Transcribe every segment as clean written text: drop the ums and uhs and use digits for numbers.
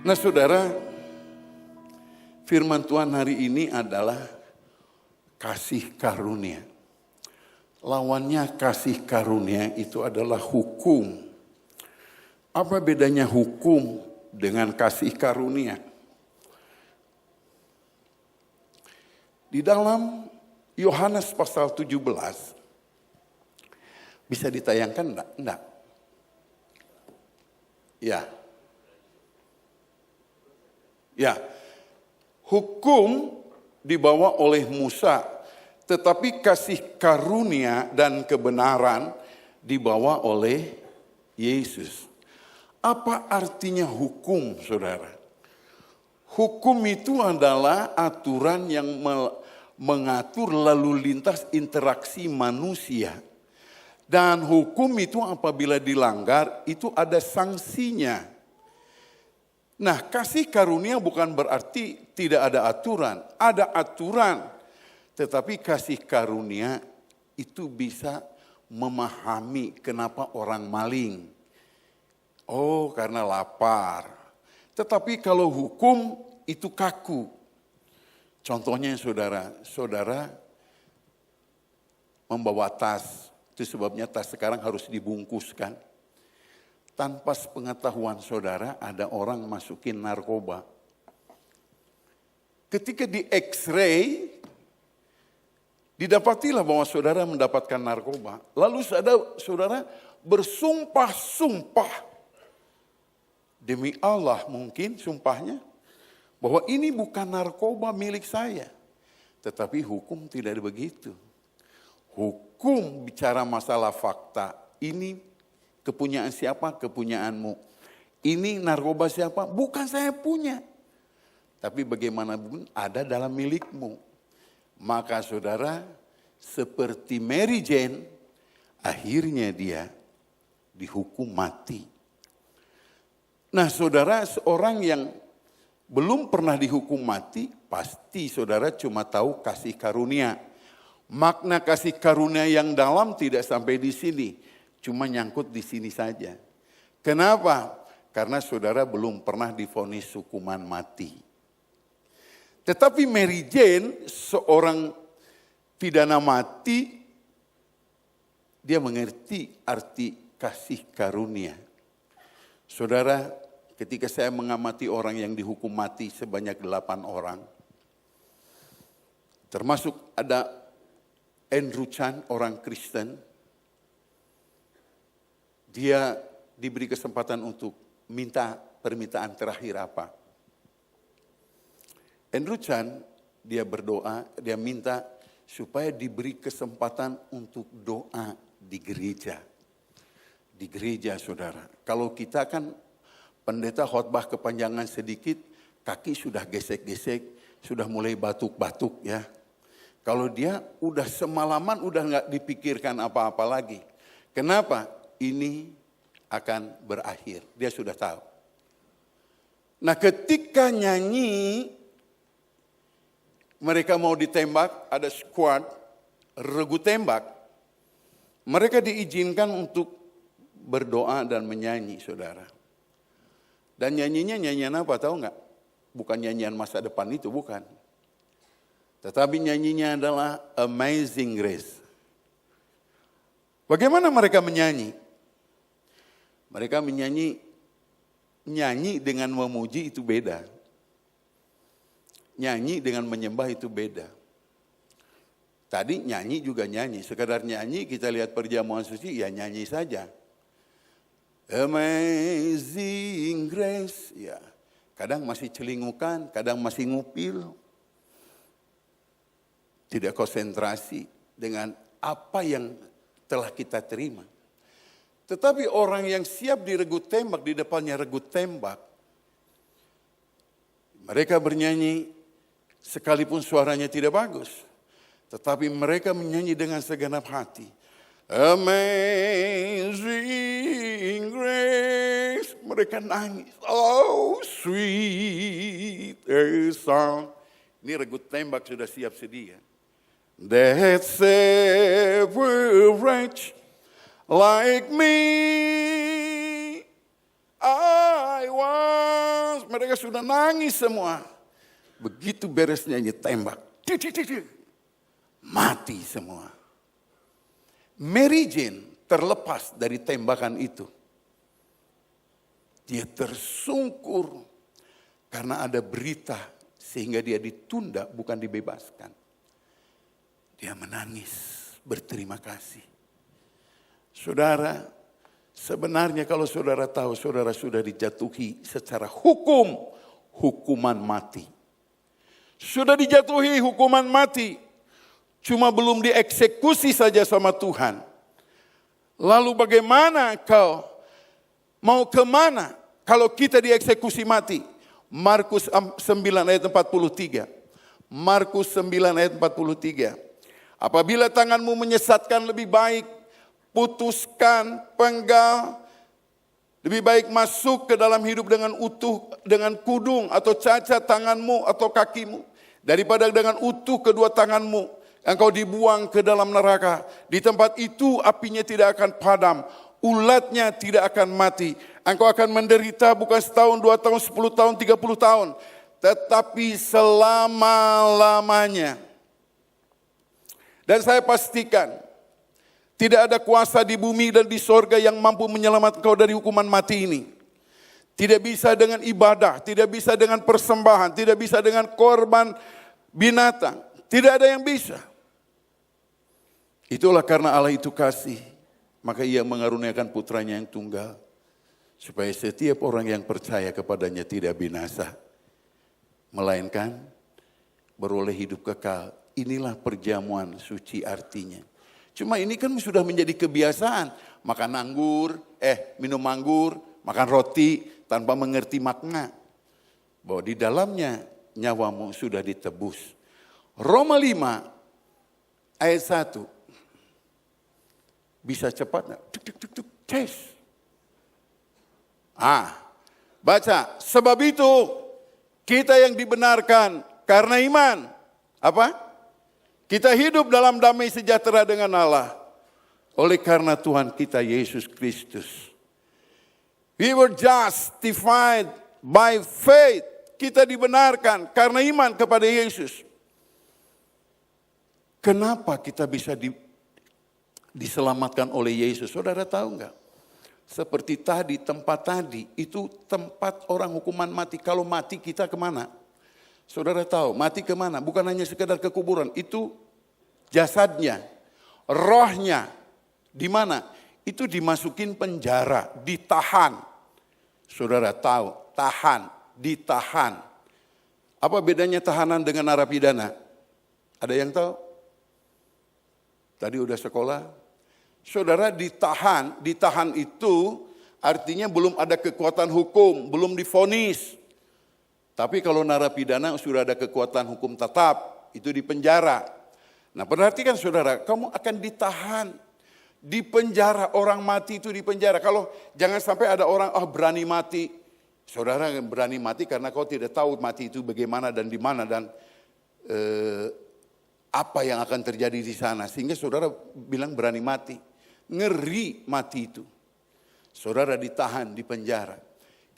Nah saudara, firman Tuhan hari ini adalah kasih karunia. Lawannya kasih karunia itu adalah hukum. Apa bedanya hukum dengan kasih karunia? Di dalam Yohanes pasal 17, bisa ditayangkan enggak? Enggak. Ya. Hukum dibawa oleh Musa, tetapi kasih karunia dan kebenaran dibawa oleh Yesus. Apa artinya hukum, saudara? Hukum itu adalah aturan yang mengatur lalu lintas interaksi manusia. Dan hukum itu apabila dilanggar, itu ada sanksinya. Nah, kasih karunia bukan berarti tidak ada aturan. Ada aturan. Tetapi kasih karunia itu bisa memahami kenapa orang maling. Oh, karena lapar. Tetapi kalau hukum itu kaku. Contohnya saudara membawa tas. Itu sebabnya tas sekarang harus dibungkuskan. Tanpa sepengetahuan saudara ada orang masukin narkoba. Ketika di X-ray, didapatilah bahwa saudara mendapatkan narkoba. Lalu saudara bersumpah-sumpah. Demi Allah mungkin sumpahnya. Bahwa ini bukan narkoba milik saya. Tetapi hukum tidak begitu. Hukum bicara masalah fakta. Ini kepunyaan siapa? Kepunyaanmu. Ini narkoba siapa? Bukan saya punya. Tapi bagaimanapun ada dalam milikmu. Maka saudara, seperti Mary Jane, akhirnya dia dihukum mati. Nah saudara, seorang yang belum pernah dihukum mati, pasti saudara cuma tahu kasih karunia. Makna kasih karunia yang dalam tidak sampai di sini, cuma nyangkut di sini saja. Kenapa? Karena saudara belum pernah divonis hukuman mati. Tetapi Mary Jane, seorang pidana mati, dia mengerti arti kasih karunia. Saudara, ketika saya mengamati orang yang dihukum mati sebanyak 8 orang, termasuk ada Andrew Chan, orang Kristen, dia diberi kesempatan untuk minta permintaan terakhir apa. Andrew Chan, dia berdoa, dia minta supaya diberi kesempatan untuk doa di gereja. Di gereja saudara. Kalau kita kan pendeta khotbah kepanjangan sedikit, kaki sudah gesek-gesek, sudah mulai batuk-batuk ya. Kalau dia udah semalaman udah gak dipikirkan apa-apa lagi. Kenapa? Ini akan berakhir. Dia sudah tahu. Nah ketika nyanyi, mereka mau ditembak, ada squad, regu tembak. Mereka diizinkan untuk berdoa dan menyanyi, saudara. Dan nyanyinya nyanyian apa, tahu nggak? Bukan nyanyian masa depan itu, bukan. Tetapi nyanyinya adalah Amazing Grace. Bagaimana mereka menyanyi? Mereka nyanyi dengan memuji itu beda. Nyanyi dengan menyembah itu beda. Tadi nyanyi juga nyanyi. Sekadar nyanyi, kita lihat perjamuan suci, ya nyanyi saja. Amazing Grace. Ya, kadang masih celingukan, kadang masih ngupil. Tidak konsentrasi dengan apa yang telah kita terima. Tetapi orang yang siap diregu tembak, di depannya regu tembak. Mereka bernyanyi sekalipun suaranya tidak bagus. Tetapi mereka menyanyi dengan segenap hati. Amazing Grace. Mereka nangis. Oh sweet a song. Ini regu tembak sudah siap sedia. That saved a wretch like me. I was mereka sudah nangis semua. Begitu beres nyanyi tembak, mati semua. Mary Jane terlepas dari tembakan itu. Dia tersungkur karena ada berita sehingga dia ditunda bukan dibebaskan. Dia menangis berterima kasih. Saudara, sebenarnya kalau saudara tahu saudara sudah dijatuhi secara hukuman mati. Sudah dijatuhi hukuman mati. Cuma belum dieksekusi saja sama Tuhan. Lalu bagaimana kau mau kemana kalau kita dieksekusi mati? Markus 9 ayat 43. Markus 9 ayat 43. Apabila tanganmu menyesatkan lebih baik putuskan, penggal. Lebih baik masuk ke dalam hidup dengan utuh, dengan kudung atau cacat tanganmu atau kakimu. Daripada dengan utuh kedua tanganmu, engkau dibuang ke dalam neraka. Di tempat itu apinya tidak akan padam, ulatnya tidak akan mati. Engkau akan menderita bukan setahun, 2 tahun, 10 tahun, 30 tahun. Tetapi selama-lamanya. Dan saya pastikan, tidak ada kuasa di bumi dan di sorga yang mampu menyelamatkan kau dari hukuman mati ini. Tidak bisa dengan ibadah, tidak bisa dengan persembahan, tidak bisa dengan korban binatang. Tidak ada yang bisa. Itulah karena Allah itu kasih, maka ia mengaruniakan putranya yang tunggal. Supaya setiap orang yang percaya kepadanya tidak binasa, melainkan beroleh hidup kekal. Inilah perjamuan suci artinya. Cuma ini kan sudah menjadi kebiasaan. Makan anggur, minum anggur, makan roti tanpa mengerti makna. Bahwa di dalamnya nyawamu sudah ditebus. Roma 5 ayat 1. Bisa cepat enggak? Tes. Baca. Sebab itu kita yang dibenarkan karena iman. Apa? Kita hidup dalam damai sejahtera dengan Allah. Oleh karena Tuhan kita Yesus Kristus. We were justified by faith. Kita dibenarkan karena iman kepada Yesus. Kenapa kita bisa diselamatkan oleh Yesus? Saudara tahu enggak? Seperti tadi, tempat tadi, itu tempat orang hukuman mati. Kalau mati kita kemana? Saudara tahu, mati kemana? Bukan hanya sekedar ke kuburan. Itu jasadnya, rohnya. Di mana? Itu dimasukin penjara, ditahan. Saudara tahu, tahan, ditahan. Apa bedanya tahanan dengan narapidana? Ada yang tahu? Tadi udah sekolah. Saudara ditahan itu artinya belum ada kekuatan hukum, belum divonis. Tapi kalau narapidana sudah ada kekuatan hukum tetap, itu di penjara. Nah perhatikan saudara, kamu akan ditahan. Di penjara, orang mati itu di penjara. Kalau jangan sampai ada orang berani mati. Saudara berani mati karena kau tidak tahu mati itu bagaimana dan di mana dan apa yang akan terjadi di sana. Sehingga saudara bilang berani mati. Ngeri mati itu. Saudara ditahan di penjara.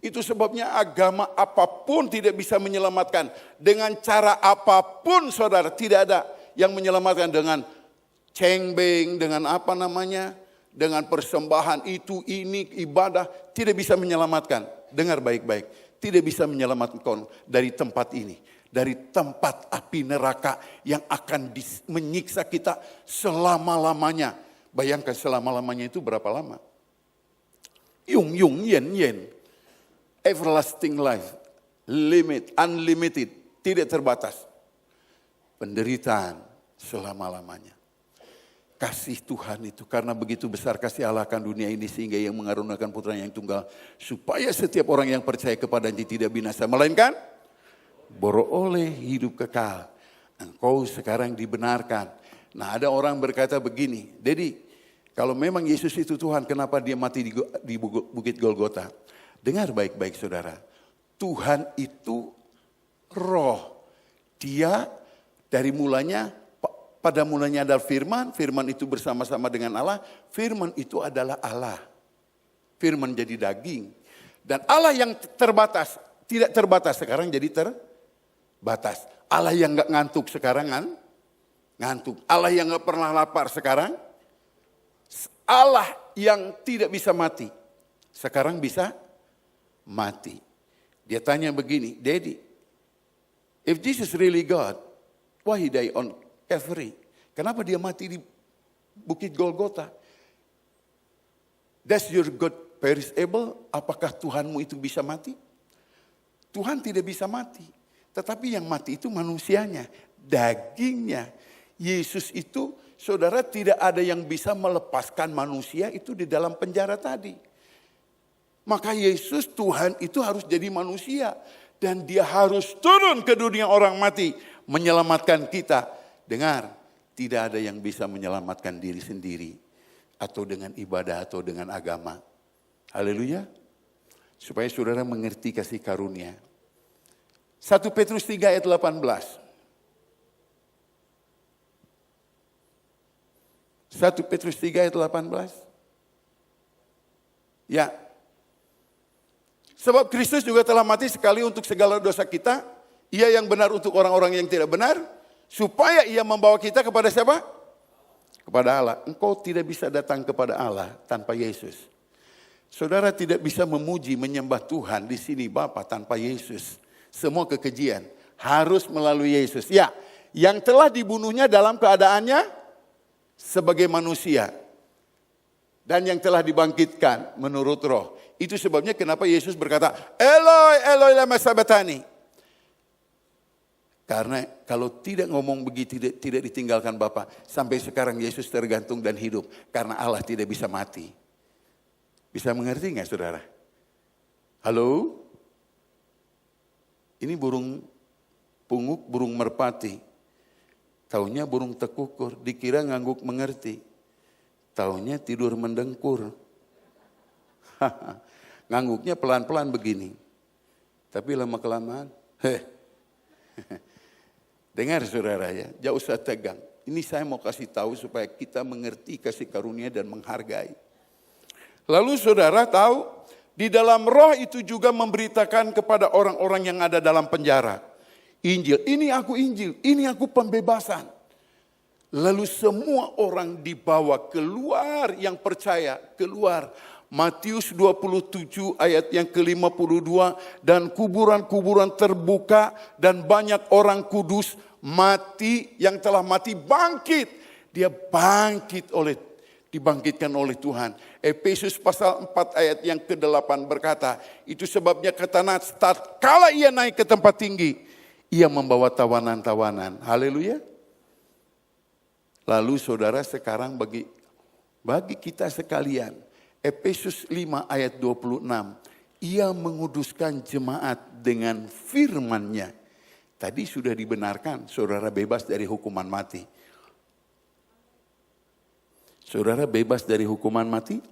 Itu sebabnya agama apapun tidak bisa menyelamatkan. Dengan cara apapun saudara tidak ada yang menyelamatkan dengan cengbeng, dengan apa namanya, dengan persembahan itu, ini, ibadah. Tidak bisa menyelamatkan. Dengar baik-baik. Tidak bisa menyelamatkan kau dari tempat ini. Dari tempat api neraka yang akan menyiksa kita selama-lamanya. Bayangkan selama-lamanya itu berapa lama? Yung, yen, yen. Everlasting life. Unlimited. Tidak terbatas. Penderitaan selama-lamanya. Kasih Tuhan itu. Karena begitu besar kasih Allah akan dunia ini. Sehingga yang mengaruniakan putranya yang tunggal. Supaya setiap orang yang percaya kepadanya tidak binasa. Melainkan beroleh hidup kekal. Engkau sekarang dibenarkan. Nah ada orang berkata begini, Dedi, kalau memang Yesus itu Tuhan, kenapa dia mati di Bukit Golgota? Dengar baik-baik saudara, Tuhan itu roh. Dia dari mulanya, pada mulanya ada firman, firman itu bersama-sama dengan Allah, firman itu adalah Allah. Firman jadi daging. Dan Allah yang terbatas, tidak terbatas, sekarang jadi terbatas. Allah yang gak ngantuk sekarang ngantuk. Allah yang gak pernah lapar sekarang. Allah yang tidak bisa mati, sekarang bisa mati. Dia tanya begini, Daddy, if Jesus really God, why he die on Calvary? Kenapa dia mati di Bukit Golgota? Does your God perishable? Apakah Tuhanmu itu bisa mati? Tuhan tidak bisa mati. Tetapi yang mati itu manusianya, dagingnya. Yesus itu, saudara, tidak ada yang bisa melepaskan manusia itu di dalam penjara tadi. Maka Yesus, Tuhan itu harus jadi manusia. Dan dia harus turun ke dunia orang mati, menyelamatkan kita. Dengar, tidak ada yang bisa menyelamatkan diri sendiri. Atau dengan ibadah atau dengan agama. Haleluya. Supaya saudara mengerti kasih karunia. 1 Petrus 3 ayat 18. 1 Petrus 3 ayat 18. Ya. Sebab Kristus juga telah mati sekali untuk segala dosa kita. Ia yang benar untuk orang-orang yang tidak benar. Supaya ia membawa kita kepada siapa? Kepada Allah. Engkau tidak bisa datang kepada Allah tanpa Yesus. Saudara tidak bisa memuji, menyembah Tuhan di sini Bapa tanpa Yesus. Semua kekejian harus melalui Yesus. Ya, yang telah dibunuhnya dalam keadaannya sebagai manusia. Dan yang telah dibangkitkan menurut roh. Itu sebabnya kenapa Yesus berkata, Eloi, Eloi lama sabachthani. Karena kalau tidak ngomong begitu, tidak ditinggalkan Bapa. Sampai sekarang Yesus tergantung dan hidup. Karena Allah tidak bisa mati. Bisa mengerti nggak saudara? Halo? Ini burung punguk, burung merpati. Taunya burung tekukur, dikira ngangguk mengerti. Taunya tidur mendengkur. Ngangguknya pelan-pelan begini. Tapi lama-kelamaan, dengar saudara ya, jauh usah tegang. Ini saya mau kasih tahu supaya kita mengerti kasih karunia dan menghargai. Lalu saudara tahu, di dalam roh itu juga memberitakan kepada orang-orang yang ada dalam penjara. Injil, ini aku pembebasan. Lalu semua orang dibawa keluar yang percaya, keluar. Matius 27 ayat yang ke-52, dan kuburan-kuburan terbuka dan banyak orang kudus mati yang telah mati bangkit. Dia dibangkitkan oleh Tuhan. Efesus pasal 4 ayat yang ke-8 berkata, itu sebabnya kata Nats, tatkala ia naik ke tempat tinggi, ia membawa tawanan-tawanan. Haleluya. Lalu saudara sekarang bagi kita sekalian, Efesus 5 ayat 26, ia menguduskan jemaat dengan firman-Nya. Tadi sudah dibenarkan, saudara bebas dari hukuman mati. Saudara bebas dari hukuman mati?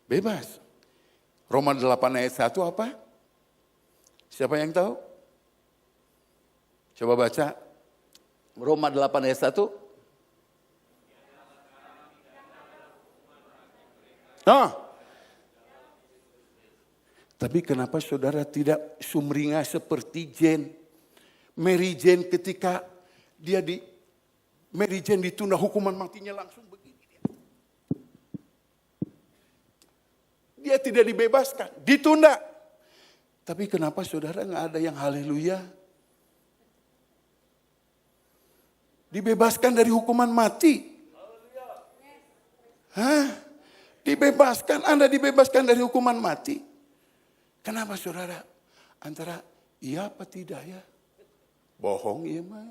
Bebas. Roma 8 ayat 1 apa? Siapa yang tahu? Coba baca. Roma 8 ayat 1. Tapi kenapa saudara tidak sumringah seperti Jane? Mary Jane ketika Mary Jane ditunda hukuman matinya langsung begini. Dia tidak dibebaskan, ditunda. Tapi kenapa saudara nggak ada yang haleluya? Dibebaskan dari hukuman mati. Dibebaskan, Anda dibebaskan dari hukuman mati. Kenapa saudara? Antara iya apa tidak ya? Bohong ya mah.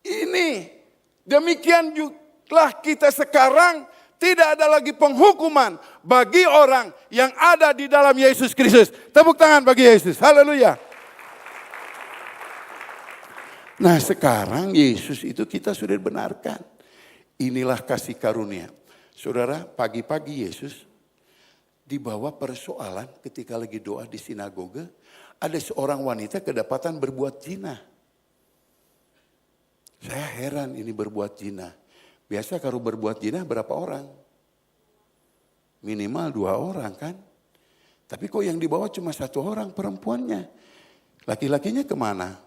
Ini demikian juga kita sekarang tidak ada lagi penghukuman bagi orang yang ada di dalam Yesus Kristus. Tepuk tangan bagi Yesus. Haleluya. Nah sekarang Yesus itu kita sudah benarkan. Inilah kasih karunia. Saudara, pagi-pagi Yesus dibawa persoalan ketika lagi doa di sinagoga. Ada seorang wanita kedapatan berbuat zina. Saya heran ini berbuat zina. Biasa kalau berbuat zina berapa orang? Minimal 2 orang kan? Tapi kok yang dibawa cuma satu orang perempuannya. Laki-lakinya kemana?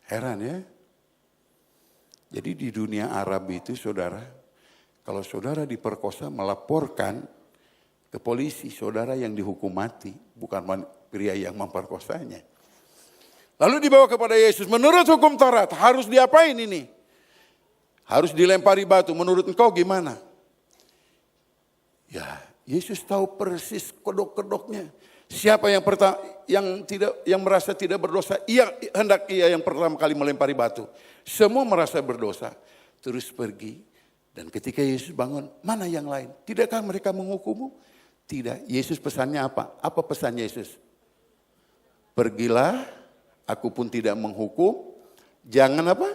Heran ya. Jadi di dunia Arab itu saudara, kalau saudara diperkosa melaporkan ke polisi, saudara yang dihukum mati, bukan pria yang memperkosanya. Lalu dibawa kepada Yesus, menurut hukum Taurat harus diapain ini? Harus dilempari batu, menurut engkau gimana? Ya, Yesus tahu persis kedok-kedoknya. Siapa yang merasa tidak berdosa, ia yang pertama kali melempari batu. Semua merasa berdosa, terus pergi. Dan ketika Yesus bangun, mana yang lain? Tidakkah mereka menghukummu? Tidak. Yesus pesannya apa? Apa pesan Yesus? Pergilah, aku pun tidak menghukum. Jangan apa?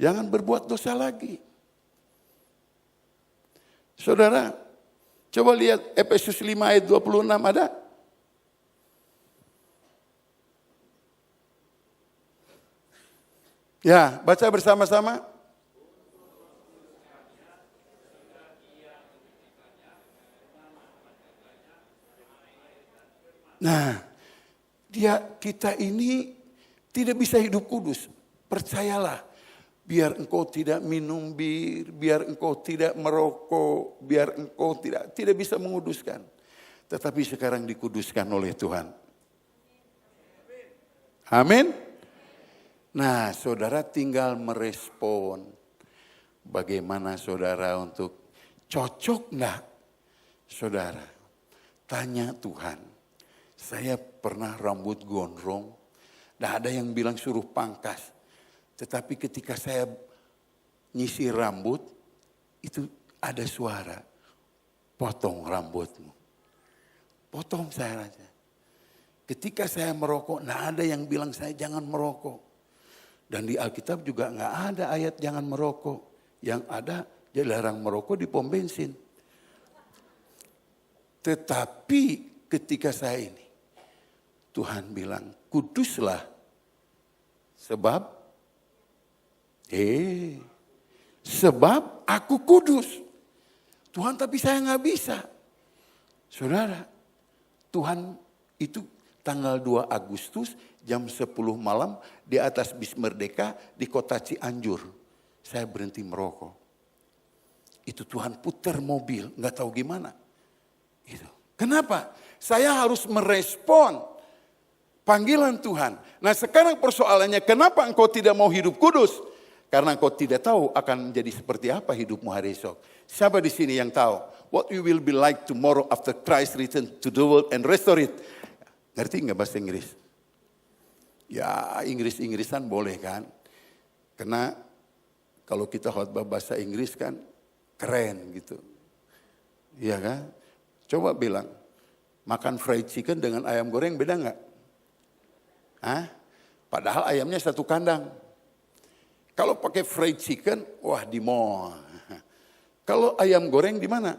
Jangan berbuat dosa lagi. Saudara, coba lihat Efesus 5 ayat 26 ada? Ya, baca bersama-sama. Nah, kita ini tidak bisa hidup kudus. Percayalah, biar engkau tidak minum bir, biar engkau tidak merokok, biar engkau tidak bisa menguduskan. Tetapi sekarang dikuduskan oleh Tuhan. Amin. Nah, saudara tinggal merespon. Bagaimana saudara untuk cocok enggak? Saudara, tanya Tuhan. Saya pernah rambut gondrong. Nah, ada yang bilang suruh pangkas. Tetapi ketika saya nyisir rambut, itu ada suara. Potong rambutmu. Potong saya aja. Ketika saya merokok, nah ada yang bilang saya jangan merokok. Dan di Alkitab juga nggak ada ayat jangan merokok. Yang ada dilarang merokok di pom bensin. Tetapi ketika saya ini, Tuhan bilang kuduslah. Sebab aku kudus. Tuhan tapi saya nggak bisa. Saudara, Tuhan itu tanggal 2 Agustus jam 10 malam di atas bis Merdeka di kota Cianjur. Saya berhenti merokok. Itu Tuhan putar mobil, nggak tahu gimana. Itu. Kenapa? Saya harus merespon panggilan Tuhan. Nah sekarang persoalannya kenapa engkau tidak mau hidup kudus? Karena engkau tidak tahu akan menjadi seperti apa hidupmu hari esok. Siapa di sini yang tahu? What you will be like tomorrow after Christ return to the world and restore it. Ngerti nggak bahasa Inggris? Ya Inggris-Inggrisan boleh kan. Karena kalau kita khotbah bahasa Inggris kan keren gitu. Iya kan? Coba bilang, makan fried chicken dengan ayam goreng beda nggak? Hah? Padahal ayamnya satu kandang. Kalau pakai fried chicken, wah di mall. Kalau ayam goreng di mana?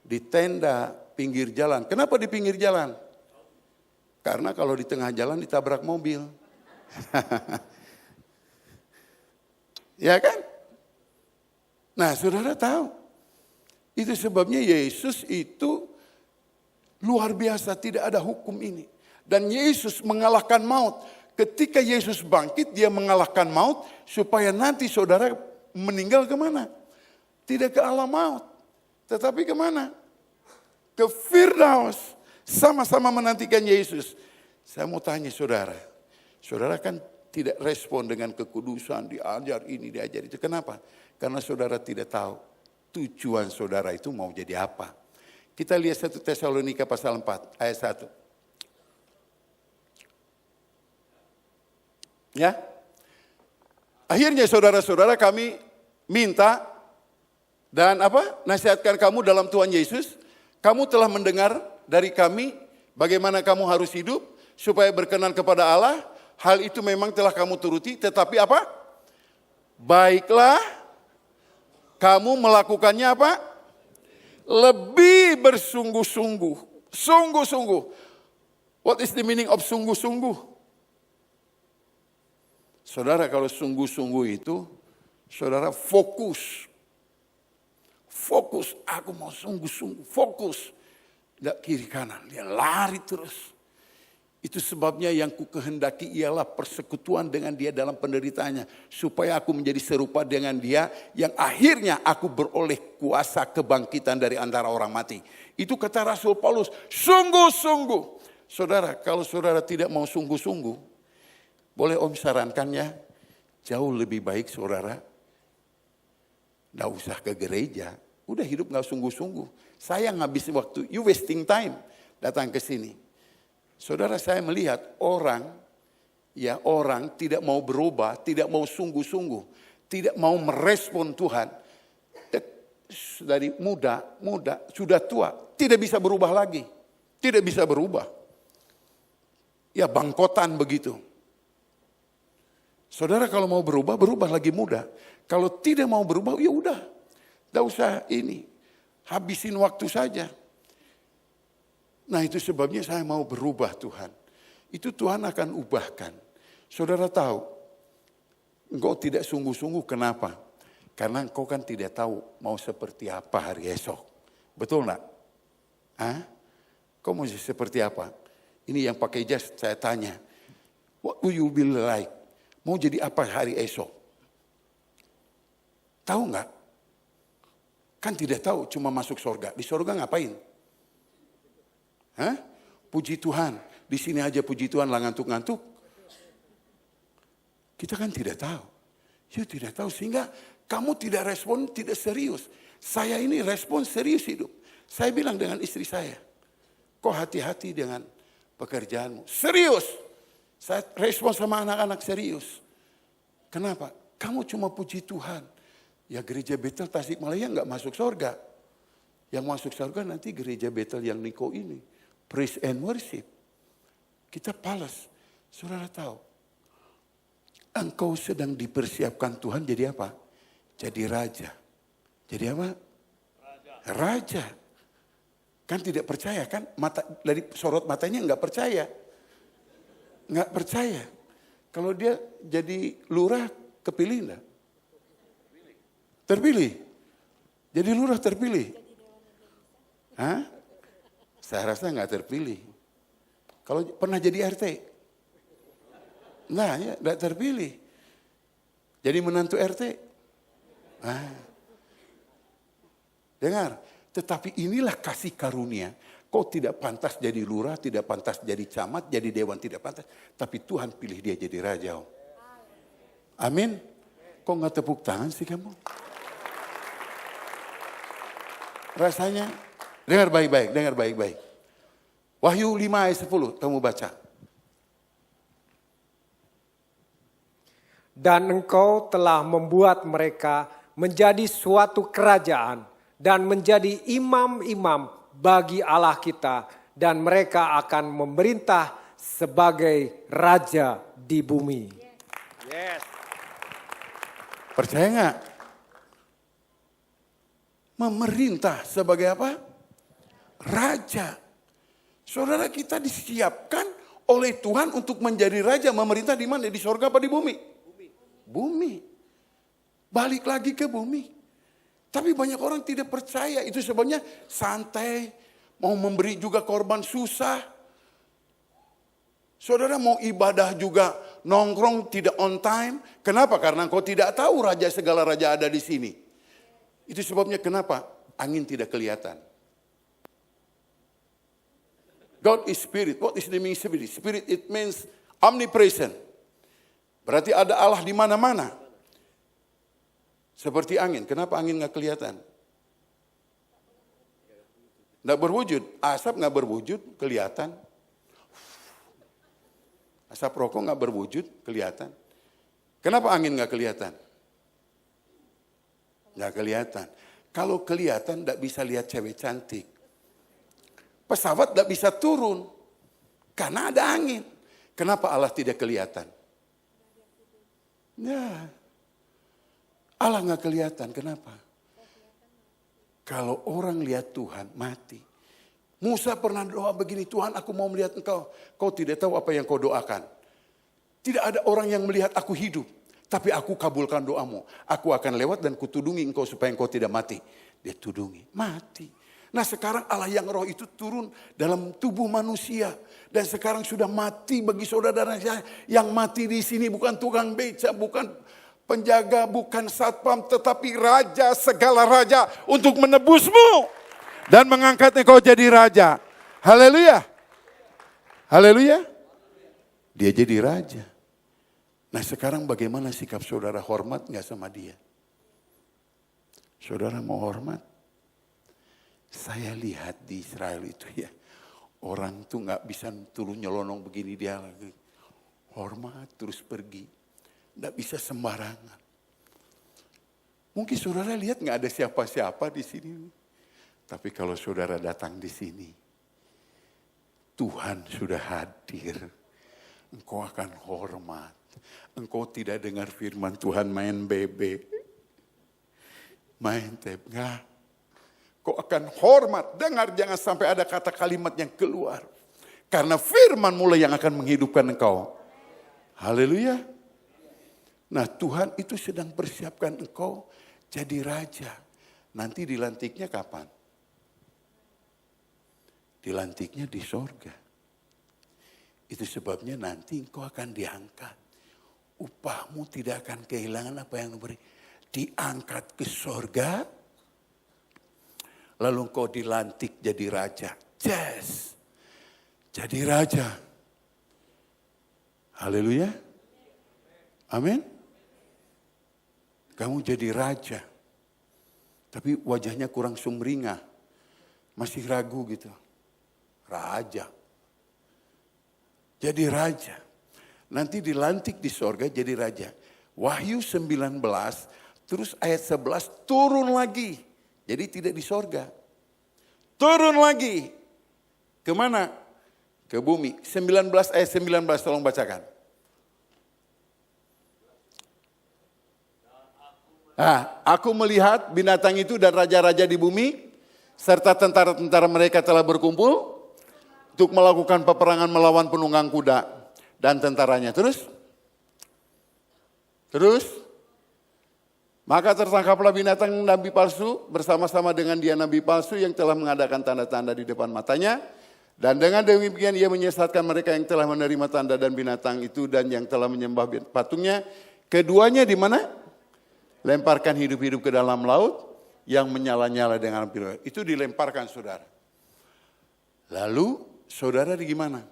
Di tenda pinggir jalan. Kenapa di pinggir jalan? Karena kalau di tengah jalan ditabrak mobil. Ya kan? Nah saudara tahu. Itu sebabnya Yesus itu luar biasa, tidak ada hukum ini. Dan Yesus mengalahkan maut. Ketika Yesus bangkit, dia mengalahkan maut supaya nanti saudara meninggal kemana? Tidak ke alam maut, tetapi kemana? Ke Firdaus. Sama-sama menantikan Yesus. Saya mau tanya saudara. Saudara kan tidak respon dengan kekudusan, diajar ini, diajar itu. Kenapa? Karena saudara tidak tahu tujuan saudara itu mau jadi apa. Kita lihat 1 Tesalonika pasal 4 ayat 1. Ya. Akhirnya saudara-saudara kami minta dan nasihatkan kamu dalam Tuhan Yesus. Kamu telah mendengar dari kami bagaimana kamu harus hidup supaya berkenan kepada Allah. Hal itu memang telah kamu turuti, tetapi apa? Baiklah kamu melakukannya apa? Lebih bersungguh-sungguh. Sungguh-sungguh. What is the meaning of sungguh-sungguh? Saudara kalau sungguh-sungguh itu, saudara fokus. fokus, aku mau sungguh-sungguh, fokus. Tidak kiri kanan, dia lari terus. Itu sebabnya yang ku kehendaki ialah persekutuan dengan dia dalam penderitaannya. Supaya aku menjadi serupa dengan dia yang akhirnya aku beroleh kuasa kebangkitan dari antara orang mati. Itu kata Rasul Paulus, sungguh-sungguh. Saudara, kalau saudara tidak mau sungguh-sungguh, boleh Om sarankannya, jauh lebih baik saudara, tidak usah ke gereja. Udah hidup gak sungguh-sungguh. Sayang ngabisin waktu, you wasting time datang ke sini. Saudara, saya melihat orang tidak mau berubah, tidak mau sungguh-sungguh, tidak mau merespon Tuhan. Dari muda, sudah tua, tidak bisa berubah lagi. Tidak bisa berubah. Ya bangkotan begitu. Saudara kalau mau berubah, berubah lagi muda. Kalau tidak mau berubah, ya udah. Tidak usah ini, habisin waktu saja. Nah itu sebabnya saya mau berubah Tuhan. Itu Tuhan akan ubahkan. Saudara tahu, engkau tidak sungguh-sungguh kenapa? Karena engkau kan tidak tahu mau seperti apa hari esok. Betul enggak? Kau mau seperti apa? Ini yang pakai jas saya tanya. What will you be like? Mau jadi apa hari esok? Tahu enggak? Kan tidak tahu, cuma masuk surga. Di surga ngapain? Puji Tuhan, di sini aja puji Tuhan lah ngantuk-ngantuk. Kita kan tidak tahu. Ya tidak tahu sehingga kamu tidak respon, tidak serius. Saya ini respon serius hidup. Saya bilang dengan istri saya, kau hati-hati dengan pekerjaanmu. Serius. Saya respon sama anak-anak serius. Kenapa? Kamu cuma puji Tuhan. Ya gereja Betel Tasikmalaya enggak masuk surga. Yang masuk surga nanti gereja Betel yang Niko ini. Praise and worship. Kita palas. Saudara tahu. Engkau sedang dipersiapkan Tuhan jadi apa? Jadi raja. Jadi apa? Raja. Kan tidak percaya kan? Dari sorot matanya enggak percaya. Enggak percaya. Kalau dia jadi lurah kepilih enggak? Terpilih. Jadi lurah terpilih. Saya rasa nggak terpilih. Kalau pernah jadi RT? Nah ya, nggak terpilih. Jadi menantu RT? Dengar, tetapi inilah kasih karunia. Kau tidak pantas jadi lurah, tidak pantas jadi camat, jadi dewan, tidak pantas. Tapi Tuhan pilih dia jadi raja. Amin. Kok nggak tepuk tangan sih kamu? Rasanya, dengar baik-baik, dengar baik-baik. Wahyu 5 ayat 10, kamu baca. Dan engkau telah membuat mereka menjadi suatu kerajaan dan menjadi imam-imam bagi Allah kita. Dan mereka akan memerintah sebagai raja di bumi. Yes. Percaya nggak? Memerintah sebagai apa? Raja. Saudara kita disiapkan oleh Tuhan untuk menjadi raja. Memerintah di mana? Di sorga apa di bumi? Bumi. Balik lagi ke bumi. Tapi banyak orang tidak percaya. Itu sebabnya santai. Mau memberi juga korban susah. Saudara mau ibadah juga nongkrong tidak on time. Kenapa? Karena engkau tidak tahu raja segala raja ada di sini. Itu sebabnya kenapa angin tidak kelihatan. God is spirit. What is the meaning spirit? Spirit it means omnipresent. Berarti ada Allah di mana-mana. Seperti angin. Kenapa angin nggak kelihatan? Nggak berwujud. Asap nggak berwujud, kelihatan. Asap rokok nggak berwujud, kelihatan. Kenapa angin nggak kelihatan? Nggak kelihatan. Kalau kelihatan nggak bisa lihat cewek cantik. Pesawat nggak bisa turun. Karena ada angin. Kenapa Allah tidak kelihatan? Ya. Allah nggak kelihatan. Kenapa? Kalau orang lihat Tuhan mati. Musa pernah doa begini, Tuhan aku mau melihat engkau. Kau tidak tahu apa yang kau doakan. Tidak ada orang yang melihat aku hidup. Tapi aku kabulkan doamu. Aku akan lewat dan kutudungi engkau supaya engkau tidak mati. Dia tudungi, mati. Nah sekarang Allah yang roh itu turun dalam tubuh manusia. Dan sekarang sudah mati bagi saudara saya. Yang mati di sini bukan tukang beca, bukan penjaga, bukan satpam. Tetapi raja, segala raja untuk menebusmu. Dan mengangkat engkau jadi raja. Haleluya. Haleluya. Dia jadi raja. Nah sekarang bagaimana sikap saudara, hormat gak sama dia? Saudara mau hormat? Saya lihat di Israel itu ya. Orang tuh gak bisa turun nyelonong begini dia lagi. Hormat terus pergi. Gak bisa sembarangan. Mungkin saudara lihat gak ada siapa-siapa di sini. Tapi kalau saudara datang di sini. Tuhan sudah hadir. Engkau akan hormat. Engkau tidak dengar firman Tuhan main bebek. Main tep, enggak. Kau akan hormat, dengar jangan sampai ada kata kalimat yang keluar. Karena firman mulai yang akan menghidupkan engkau. Haleluya. Nah Tuhan itu sedang persiapkan engkau jadi raja. Nanti dilantiknya kapan? Dilantiknya di sorga. Itu sebabnya nanti engkau akan diangkat. Upahmu tidak akan kehilangan apa yang diberi. Diangkat ke sorga, lalu engkau dilantik jadi raja. Yes, jadi raja. Haleluya. Amin. Kamu jadi raja. Tapi wajahnya kurang sumringah. Masih ragu gitu. Raja. Jadi raja. Nanti dilantik di sorga jadi raja. Wahyu 19 terus ayat 11 turun lagi. Jadi tidak di sorga. Turun lagi. Kemana? Ke bumi. 19 ayat 19 tolong bacakan. Aku melihat binatang itu dan raja-raja di bumi. Serta tentara-tentara mereka telah berkumpul. Untuk melakukan peperangan melawan penunggang kuda. Dan tentaranya. Terus? Maka tertangkaplah binatang nabi palsu bersama-sama dengan dia nabi palsu yang telah mengadakan tanda-tanda di depan matanya. Dan dengan demikian ia menyesatkan mereka yang telah menerima tanda dan binatang itu dan yang telah menyembah patungnya. Keduanya di mana? Lemparkan hidup-hidup ke dalam laut yang menyala-nyala dengan api. Itu dilemparkan saudara. Lalu saudara di gimana?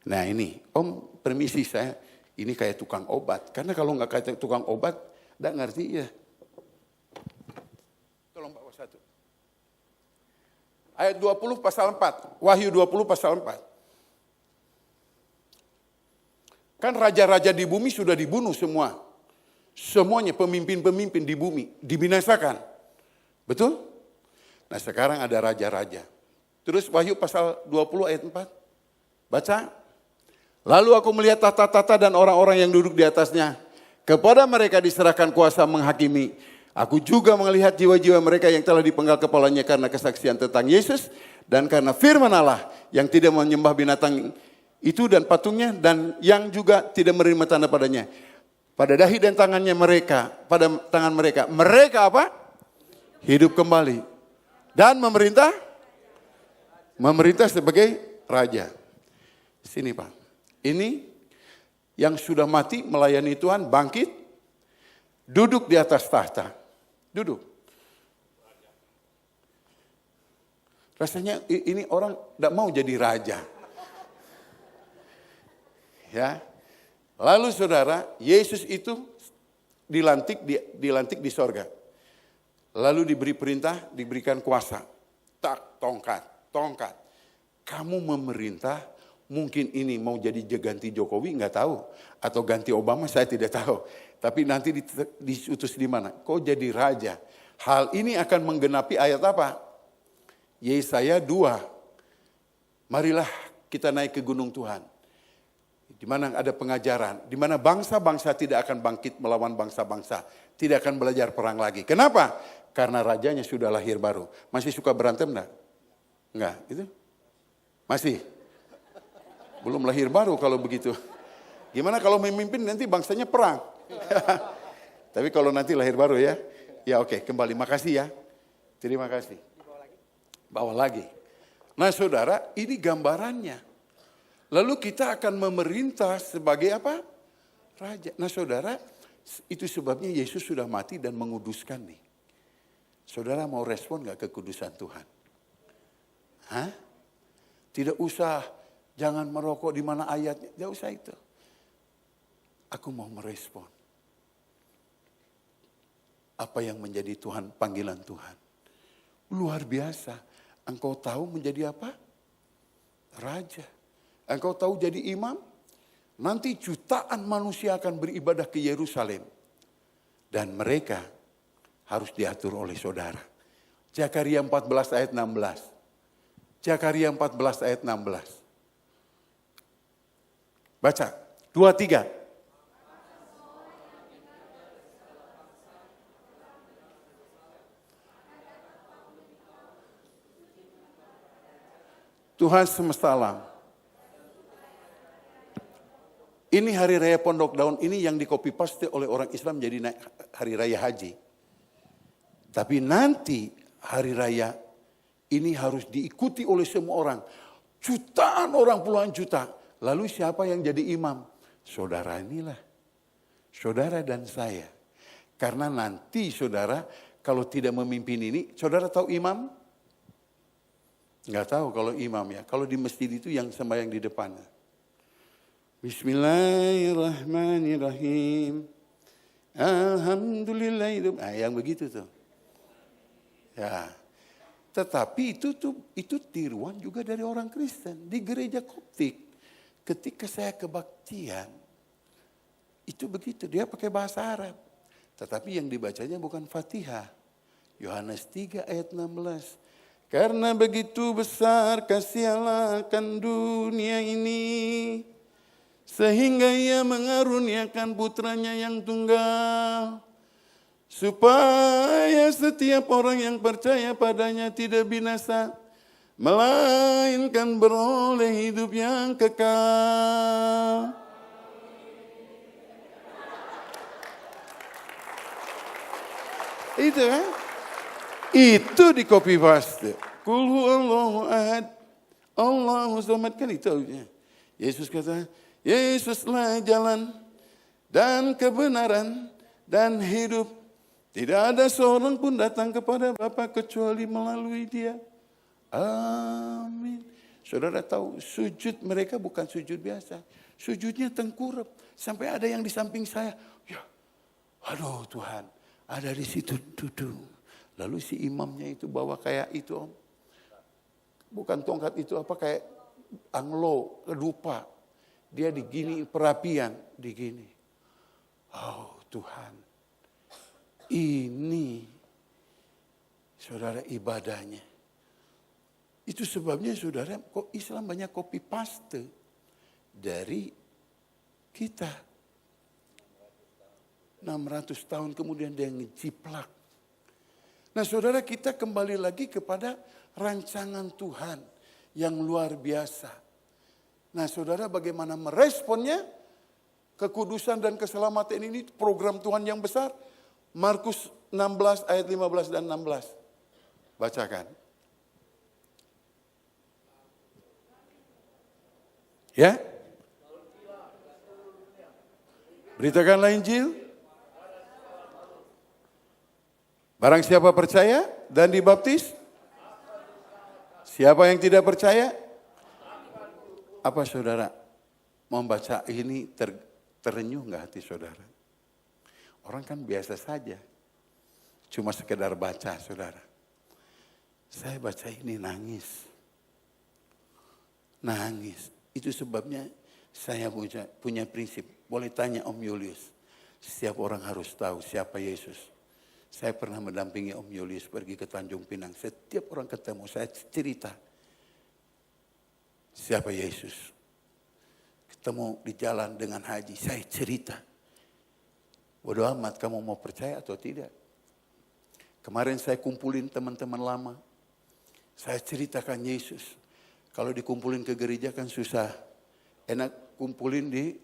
Nah ini, Om permisi saya, ini kayak tukang obat. Karena kalau nggak kayak tukang obat, nggak ngerti ya. Tolong bawa satu. Ayat 20 pasal 4, Wahyu 20 pasal 4. Kan raja-raja di bumi sudah dibunuh semua. Semuanya pemimpin-pemimpin di bumi dibinasakan. Betul? Nah sekarang ada raja-raja. Terus Wahyu pasal 20 ayat 4. Baca. Lalu aku melihat tata-tata dan orang-orang yang duduk di atasnya. Kepada mereka diserahkan kuasa menghakimi. Aku juga melihat jiwa-jiwa mereka yang telah dipenggal kepalanya karena kesaksian tentang Yesus. Dan karena firman Allah yang tidak menyembah binatang itu dan patungnya. Dan yang juga tidak menerima tanda padanya. Pada dahi dan tangannya mereka, pada tangan mereka. Mereka apa? Hidup kembali. Dan memerintah sebagai raja. Sini Pak. Ini yang sudah mati melayani Tuhan bangkit. Duduk di atas tahta. Duduk. Rasanya ini orang tidak mau jadi raja. Ya. Lalu saudara, Yesus itu dilantik di sorga. Lalu diberi perintah, diberikan kuasa. Tak, tongkat. Kamu memerintah, mungkin ini mau jadi ganti Jokowi, nggak tahu. Atau ganti Obama, saya tidak tahu. Tapi nanti diutus di mana? Kau jadi raja. Hal ini akan menggenapi ayat apa? Yesaya 2. Marilah kita naik ke gunung Tuhan. Di mana ada pengajaran, di mana bangsa-bangsa tidak akan bangkit melawan bangsa-bangsa, tidak akan belajar perang lagi. Kenapa? Karena rajanya sudah lahir baru. Masih suka berantem enggak? Enggak, itu? Masih? Belum lahir baru kalau begitu. Gimana kalau memimpin nanti bangsanya perang? Tapi kalau nanti lahir baru ya. Ya oke, kembali. Makasih ya. Terima kasih. Bawa lagi. Nah saudara, ini gambarannya. Lalu kita akan memerintah sebagai apa? Raja. Nah saudara, itu sebabnya Yesus sudah mati dan menguduskan nih. Saudara mau respon gak kekudusan Tuhan? Hah? Tidak usah, jangan merokok di mana ayatnya. Tidak usah itu. Aku mau merespon. Apa yang menjadi Tuhan, panggilan Tuhan. Luar biasa. Engkau tahu menjadi apa? Raja. Engkau tahu jadi imam? Nanti jutaan manusia akan beribadah ke Yerusalem. Dan mereka harus diatur oleh saudara. Zakaria 14 ayat 16. Zakaria 14 ayat 16. Baca. 2, 3. Tuhan semesta alam. Ini hari raya Pondok Daun ini yang di-copy paste oleh orang Islam jadi hari raya haji. Tapi nanti hari raya ini harus diikuti oleh semua orang. Jutaan orang, puluhan juta. Lalu siapa yang jadi imam? Saudara inilah. Saudara dan saya. Karena nanti saudara kalau tidak memimpin ini, saudara tahu imam? Enggak tahu kalau imam ya. Kalau di masjid itu yang sembahyang di depan. Bismillahirrahmanirrahim. Alhamdulillah. Yang begitu tuh. Ya. Tetapi itu tiruan juga dari orang Kristen. Di gereja Koptik. Ketika saya kebaktian. Itu begitu. Dia pakai bahasa Arab. Tetapi yang dibacanya bukan Fatihah. Yohanes 3 ayat 16. Karena begitu besar kasih Allah akan dunia ini. Sehingga ia mengaruniakan putranya yang tunggal. Supaya setiap orang yang percaya padanya tidak binasa. Melainkan beroleh hidup yang kekal. Itu kan? Itu di copy paste. Qul huwallahu ahad. Allahu samad, kan itu. Yesus kata, Yesuslah jalan dan kebenaran dan hidup. Tidak ada seorang pun datang kepada Bapa kecuali melalui Dia. Amin. Saudara tahu sujud mereka bukan sujud biasa. Sujudnya tengkurap. Sampai ada yang di samping saya. Ya, aduh Tuhan, ada di situ duduk. Lalu si imamnya itu bawa kayak itu om. Bukan tongkat itu apa kayak anglo, lupa. Dia digini perapian, digini. Oh Tuhan, ini saudara ibadahnya. Itu sebabnya saudara kok Islam banyak copy paste dari kita. 600 tahun kemudian dia ngejiplak. Nah saudara kita kembali lagi kepada rancangan Tuhan yang luar biasa. Nah saudara bagaimana meresponnya? Kekudusan dan keselamatan ini program Tuhan yang besar. Markus 16 ayat 15 dan 16. Bacakan. Ya? Beritakanlah Injil. Barang siapa percaya dan dibaptis, siapa yang tidak percaya? Apa saudara membaca ini terenyuh nggak hati saudara? Orang kan biasa saja, cuma sekedar baca saudara. Saya baca ini nangis. Nangis. Itu sebabnya saya punya prinsip. Boleh tanya Om Julius. Setiap orang harus tahu siapa Yesus. Saya pernah mendampingi Om Julius pergi ke Tanjung Pinang. Setiap orang ketemu saya cerita. Siapa Yesus. Ketemu di jalan dengan haji. Saya cerita. Bodoh amat kamu mau percaya atau tidak. Kemarin saya kumpulin teman-teman lama. Saya ceritakan Yesus. Kalau dikumpulin ke gereja kan susah. Enak kumpulin di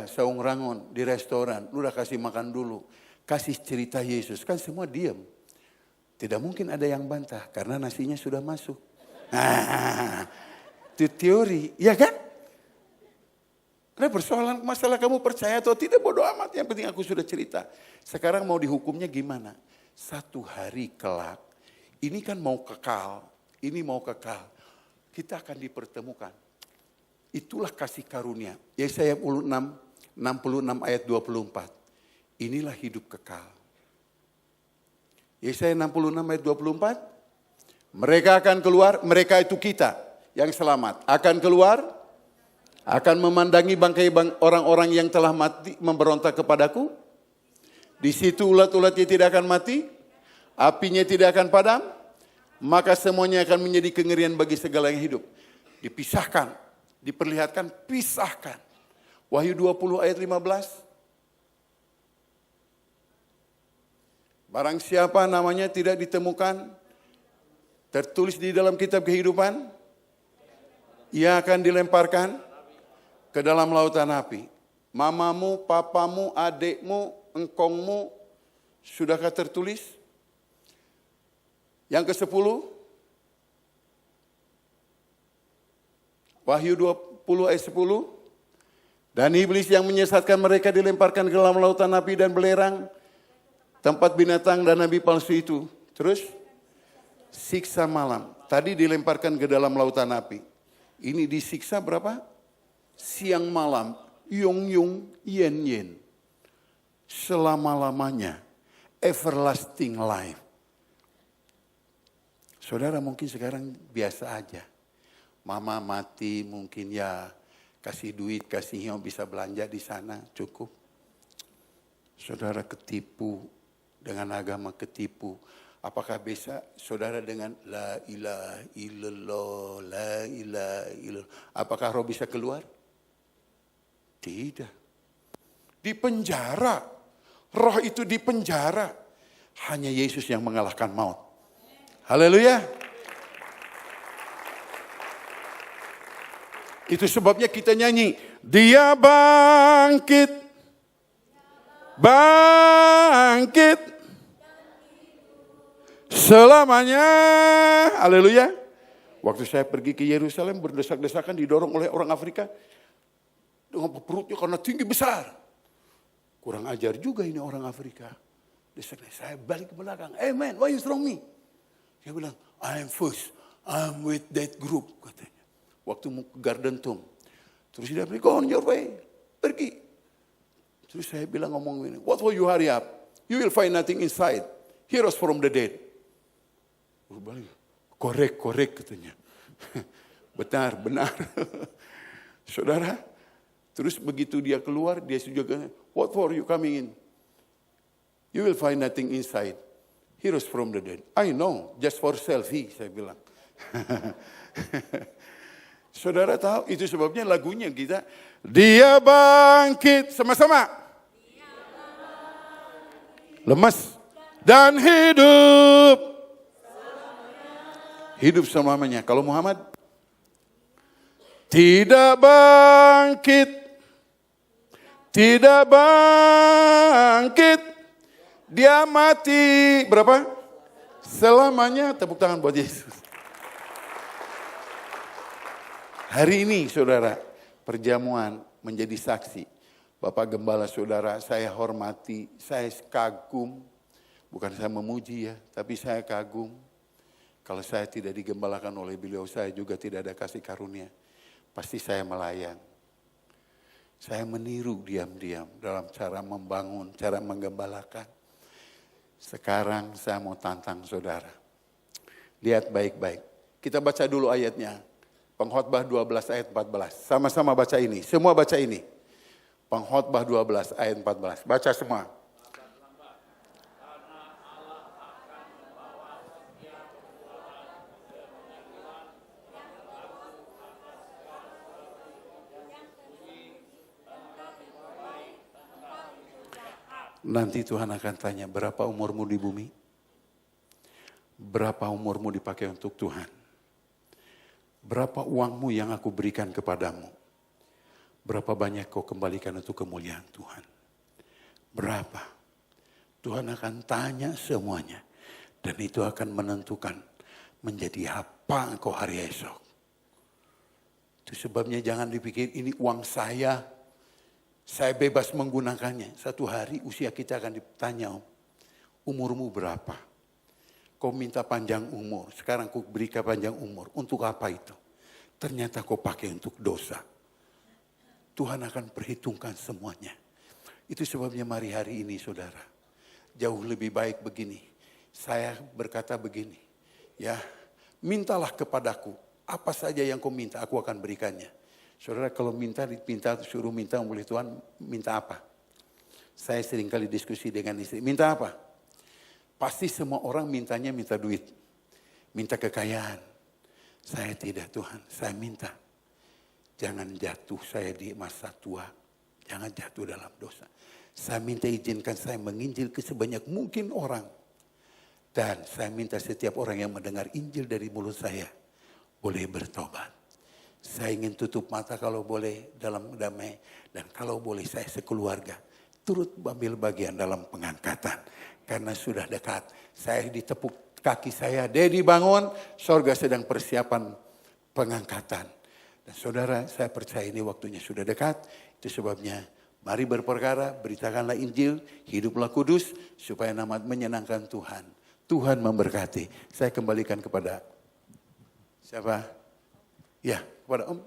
Saung Rangon, di restoran. Lu udah kasih makan dulu. kasih cerita Yesus, kan semua diam. Tidak mungkin ada yang bantah karena nasinya sudah masuk. Nah, itu teori, ya kan? Ada persoalan masalah kamu percaya atau tidak, bodoh amat. Yang penting aku sudah cerita. Sekarang mau dihukumnya gimana? Satu hari kelak, ini kan mau kekal, ini mau kekal. Kita akan dipertemukan. Itulah kasih karunia. Yesaya 66 ayat 24. Inilah hidup kekal. Yesaya 66 ayat 24. Mereka akan keluar, mereka itu kita yang selamat. Akan keluar, akan memandangi bangkai orang-orang yang telah mati memberontak kepadaku. Di situ ulat-ulatnya tidak akan mati, apinya tidak akan padam, maka semuanya akan menjadi kengerian bagi segala yang hidup. Dipisahkan, diperlihatkan, pisahkan. Wahyu 20 ayat 15. Barang siapa namanya tidak ditemukan, tertulis di dalam kitab kehidupan, ia akan dilemparkan ke dalam lautan api. Mamamu, papamu, adikmu, engkongmu, sudahkah tertulis? Yang ke-10, Wahyu 20 ayat 10. Dan iblis yang menyesatkan mereka dilemparkan ke dalam lautan api dan belerang, tempat binatang dan nabi palsu itu. Terus, siksa malam. Tadi dilemparkan ke dalam lautan api. Ini disiksa berapa? Siang malam. Yung yung, yen yen. Selama-lamanya. Everlasting life. Saudara mungkin sekarang biasa aja. Mama mati mungkin ya kasih duit, kasih yang bisa belanja di sana cukup. Saudara ketipu dengan agama ketipu. Apakah bisa saudara dengan la ilaha illallah, la ilaha illallah. Apakah roh bisa keluar? Tidak. Di penjara. Roh itu di penjara. Hanya Yesus yang mengalahkan maut. Haleluya. Itu sebabnya kita nyanyi. Dia bangkit. Bangkit. Selamanya. Haleluya. Waktu saya pergi ke Yerusalem berdesak-desakan didorong oleh orang Afrika. Dengan perutnya karena tinggi besar. Kurang ajar juga ini orang Afrika. Desak-desak, saya balik ke belakang. Hey man, why you throw me? Dia bilang, I'm first. I'm with that group. Katanya. Waktu mau ke Garden Tomb. Terus dia bilang, go on your way. Pergi. Terus saya bilang ngomong ini. What will you hurry up? You will find nothing inside. Heroes from the dead. Korek katanya. Benar. Saudara, terus begitu dia keluar, dia juga, what for you coming in? You will find nothing inside. Heroes from the dead. I know, just for selfie, saya bilang. Saudara tahu, itu sebabnya lagunya kita, dia bangkit, sama-sama. Lemas dan hidup. Hidup selamanya. Kalau Muhammad, tidak bangkit. Tidak bangkit. Dia mati. Berapa? Selamanya. Tepuk tangan buat Yesus. Hari ini saudara, perjamuan menjadi saksi. Bapak Gembala saudara, saya hormati, saya kagum. Bukan saya memuji ya, tapi saya kagum. Kalau saya tidak digembalakan oleh beliau, saya juga tidak ada kasih karunia. Pasti saya melayan. Saya meniru diam-diam dalam cara membangun, cara menggembalakan. Sekarang saya mau tantang saudara. Lihat baik-baik. Kita baca dulu ayatnya. Pengkhotbah 12 ayat 14. Sama-sama baca ini. Semua baca ini. Pengkhotbah 12 ayat 14. Baca semua. Nanti Tuhan akan tanya, berapa umurmu di bumi? Berapa umurmu dipakai untuk Tuhan? Berapa uangmu yang aku berikan kepadamu? Berapa banyak kau kembalikan untuk kemuliaan Tuhan? Berapa? Tuhan akan tanya semuanya. Dan itu akan menentukan menjadi apa engkau hari esok. Itu sebabnya jangan dipikir ini uang saya bebas menggunakannya. Satu hari usia kita akan ditanya, umurmu berapa? Kau minta panjang umur, sekarang kau berikan panjang umur. Untuk apa itu? Ternyata kau pakai untuk dosa. Tuhan akan perhitungkan semuanya. Itu sebabnya mari hari ini saudara, jauh lebih baik begini. Saya berkata begini, ya mintalah kepadaku. Apa saja yang kau minta, aku akan berikannya. Saudara kalau suruh minta oleh Tuhan, minta apa? Saya seringkali diskusi dengan istri, minta apa? Pasti semua orang minta duit. Minta kekayaan. Saya tidak Tuhan, saya minta. Jangan jatuh saya di masa tua. Jangan jatuh dalam dosa. Saya minta izinkan saya menginjil ke sebanyak mungkin orang. Dan saya minta setiap orang yang mendengar Injil dari mulut saya boleh bertobat. Saya ingin tutup mata kalau boleh dalam damai. Dan kalau boleh saya sekeluarga turut ambil bagian dalam pengangkatan. Karena sudah dekat. Saya ditepuk kaki saya. Dedi bangun. Sorga sedang persiapan pengangkatan. Dan saudara saya percaya ini waktunya sudah dekat. Itu sebabnya mari berperkara. Beritakanlah Injil. Hiduplah kudus. Supaya nama menyenangkan Tuhan. Tuhan memberkati. Saya kembalikan kepada siapa? Ya, kepada Om.